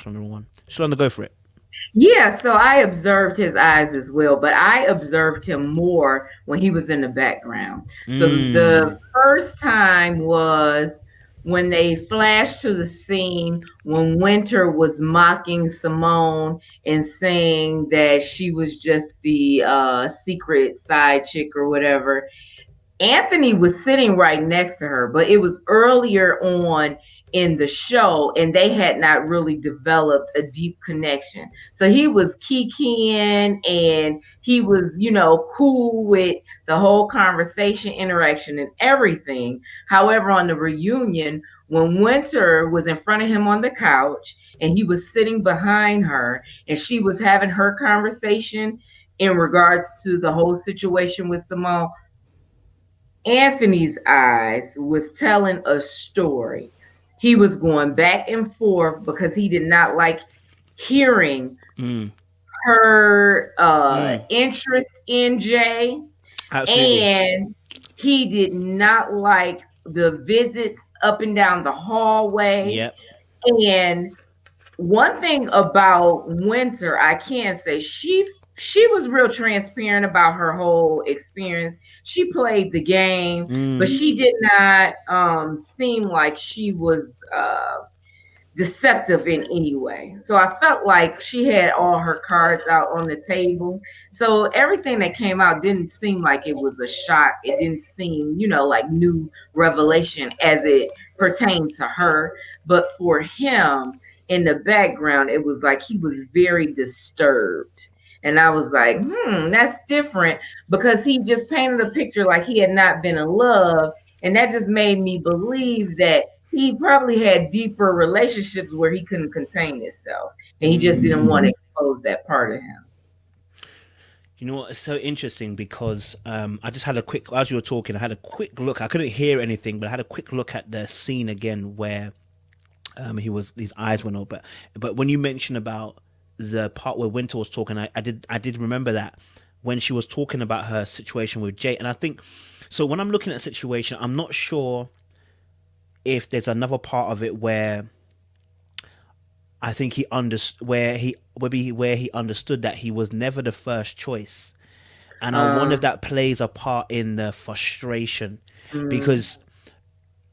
on the one. Shalonda, go for it. Yeah, so I observed his eyes as well, but I observed him more when he was in the background. So the Mm. first time was when they flashed to the scene when Wynter was mocking Simone and saying that she was just the secret side chick or whatever. Anthony was sitting right next to her, but it was earlier on in the show and they had not really developed a deep connection. So he was kikiing and he was, cool with the whole conversation, interaction, and everything. However, on the reunion, when Winter was in front of him on the couch and he was sitting behind her and she was having her conversation in regards to the whole situation with Simone, Anthony's eyes was telling a story. He was going back and forth because he did not like hearing Mm. her Mm. interest in Jay, Absolutely. and he did not like the visits up and down the hallway. Yep. And one thing about Winter, I can say she was real transparent about her whole experience. She played the game, but Mm. she did not seem like she was deceptive in any way. So I felt like she had all her cards out on the table. So everything that came out didn't seem like it was a shock. It didn't seem, like new revelation as it pertained to her. But for him in the background, it was like he was very disturbed. And I was like, that's different because he just painted a picture like he had not been in love. And that just made me believe that he probably had deeper relationships where he couldn't contain himself and he just didn't want to expose that part of him. You know what? It's so interesting because I just had a quick, as you were talking, I had a quick look. I couldn't hear anything, but I had a quick look at the scene again where his eyes went up. But when you mentioned about the part where Winter was talking, I did remember that when she was talking about her situation with Jay, and I think so. When I'm looking at a situation, I'm not sure if there's another part of it where I think he understood where he understood that he was never the first choice, and I wonder if Um, that plays a part in the frustration mm, because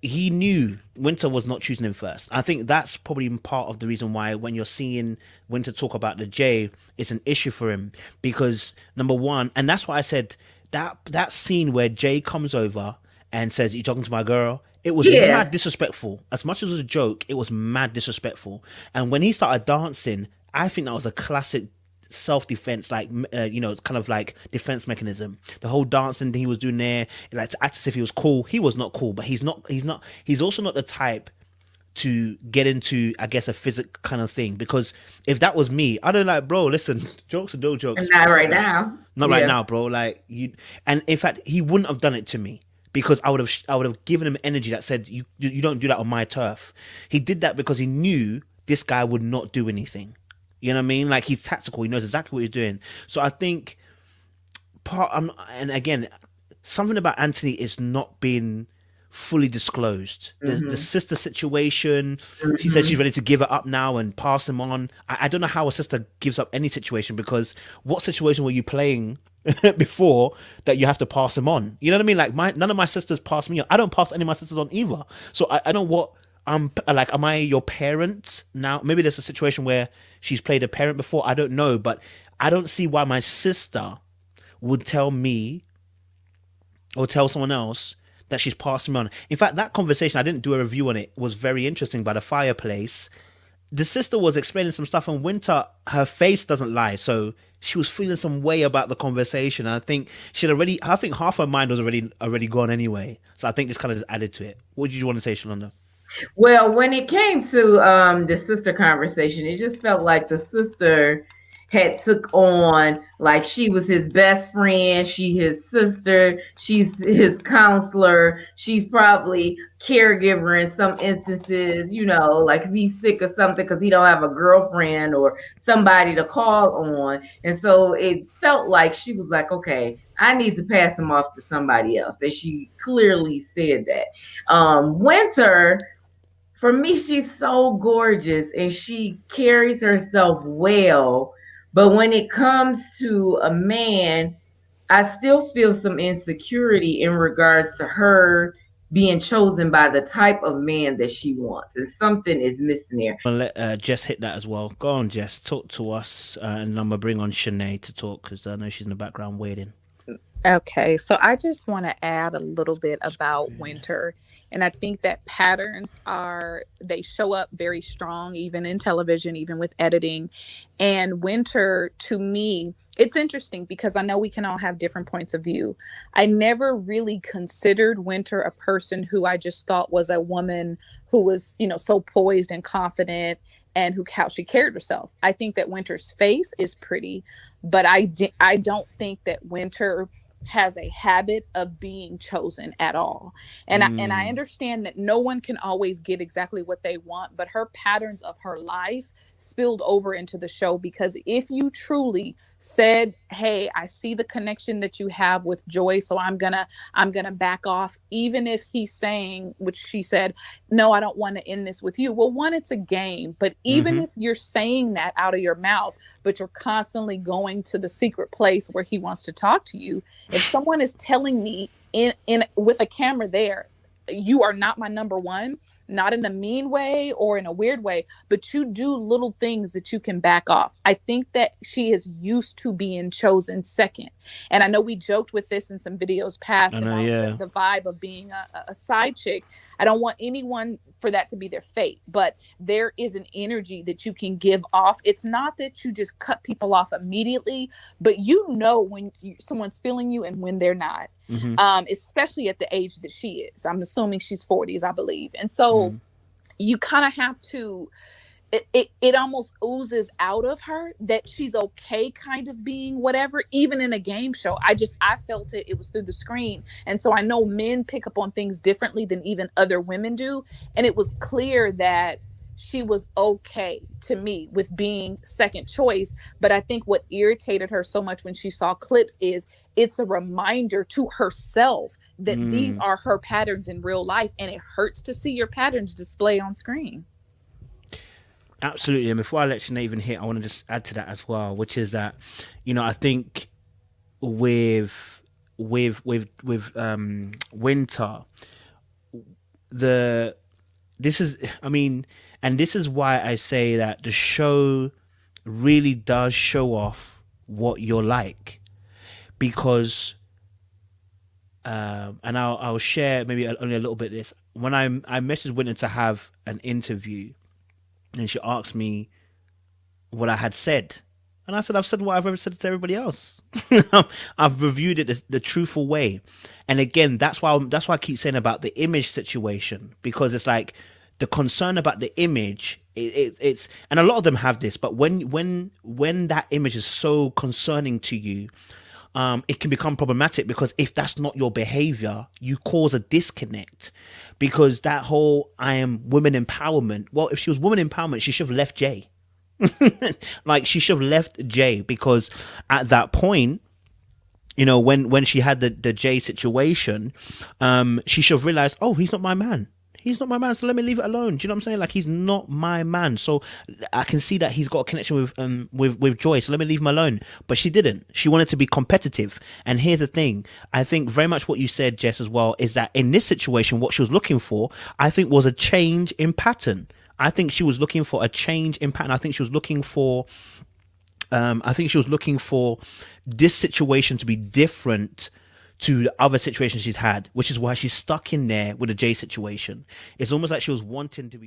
he knew Winter was not choosing him first. I think that's probably part of the reason why when you're seeing Winter talk about the J, it's an issue for him because number one, and that's why I said that scene where Jay comes over and says, "You talking to my girl?" It was yeah, mad disrespectful. As much as it was a joke, it was mad disrespectful. And when he started dancing, I think that was a classic self-defense, like it's kind of like defense mechanism. The whole dancing thing he was doing there, like to act as if he was cool. He was not cool, but he's also not the type to get into, I guess, a physic kind of thing. Because if that was me, I don't like, bro, listen, jokes or no and jokes, not stop right that. now. Not right Yeah. now, bro. Like you, and in fact, he wouldn't have done it to me because I would have given him energy that said you don't do that on my turf. He did that because he knew this guy would not do anything. You know what I mean? Like he's tactical. He knows exactly what he's doing. So I think and again, something about Anthony is not being fully disclosed. The Hmm. sister situation, she says she's Hmm. ready to give it up now and pass him on. I don't know how a sister gives up any situation because what situation were you playing before that you have to pass him on? You know what I mean? Like none of my sisters pass me on. I don't pass any of my sisters on either. So I don't what I'm like. Am I your parent now? Maybe there's a situation where she's played a parent before. I don't know, but I don't see why my sister would tell me or tell someone else that she's passing me on. In fact, that conversation, I didn't do a review on it, was very interesting by the fireplace. The sister was explaining some stuff, and Winter, her face doesn't lie. So she was feeling some way about the conversation. And I think half her mind was already gone anyway. So I think this kind of just added to it. What did you want to say, Shalonda? Well, when it came to the sister conversation, it just felt like the sister had took on like she was his best friend, she his sister, she's his counselor, she's probably caregiver in some instances, like if he's sick or something because he don't have a girlfriend or somebody to call on. And so it felt like she was like, okay, I need to pass him off to somebody else. And she clearly said that. Winter, for me, she's so gorgeous and she carries herself well. But when it comes to a man, I still feel some insecurity in regards to her being chosen by the type of man that she wants. And something is missing there. I'll let Jess hit that as well. Go on, Jess, talk to us, and I'm gonna bring on Shanae to talk because I know she's in the background waiting. Okay, so I just want to add a little bit about Wynter. And I think that patterns they show up very strong, even in television, even with editing. And Wynter, to me, it's interesting because I know we can all have different points of view. I never really considered Wynter a person who I just thought was a woman who was, so poised and confident and how she carried herself. I think that Wynter's face is pretty, but I don't think that Wynter has a habit of being chosen at all. And I understand that no one can always get exactly what they want, but her patterns of her life spilled over into the show, because if you truly said, hey, I see the connection that you have with Joy, so I'm gonna back off, even if he's saying, which she said, no, I don't want to end this with you. Well, one, it's a game, but even if you're saying that out of your mouth, but you're constantly going to the secret place where he wants to talk to you, if someone is telling me in with a camera there, you are not my number one, not in a mean way or in a weird way, but you do little things that you can back off. I think that she is used to being chosen second. And I know we joked with this in some videos past about the vibe of being a side chick. I don't want anyone for that to be their fate, but there is an energy that you can give off. It's not that you just cut people off immediately, but when someone's feeling you and when they're not. Especially at the age that she is. I'm assuming she's 40s, I believe. And so you kind of have to, it almost oozes out of her that she's okay kind of being whatever, even in a game show. I felt it was through the screen. And so I know men pick up on things differently than even other women do. And it was clear that she was okay to me with being second choice. But I think what irritated her so much when she saw clips is it's a reminder to herself that these are her patterns in real life, and it hurts to see your patterns display on screen. Absolutely. And before I let Sinead even hit, I want to just add to that as well, which is that, I think with Wynter, this is why I say that the show really does show off what you're like, because and I'll share maybe only a little bit of this. When I messaged Wynter to have an interview, and she asked me what I had said, and I said, I've said what I've ever said to everybody else. I've reviewed it the truthful way. And again, that's why I keep saying about the image situation, because it's like the concern about the image, it's and a lot of them have this, but when that image is so concerning to you, it can become problematic, because if that's not your behavior, you cause a disconnect. Because that whole I am women empowerment, well, if she was women empowerment, she should have left Jay. Like, she should have left Jay, because at that point, when she had the Jay situation, she should have realized, oh, he's not my man. He's not my man, so let me leave it alone. Do you know what I'm saying? Like, he's not my man. So I can see that he's got a connection with Joy, so let me leave him alone. But she didn't. She wanted to be competitive. And here's the thing. I think very much what you said, Jess, as well, is that in this situation, what she was looking for, I think, was a change in pattern. I think she was looking for a change in pattern. I think she was looking for this situation to be different to the other situations she's had, which is why she's stuck in there with the Jay situation. It's almost like she was wanting to be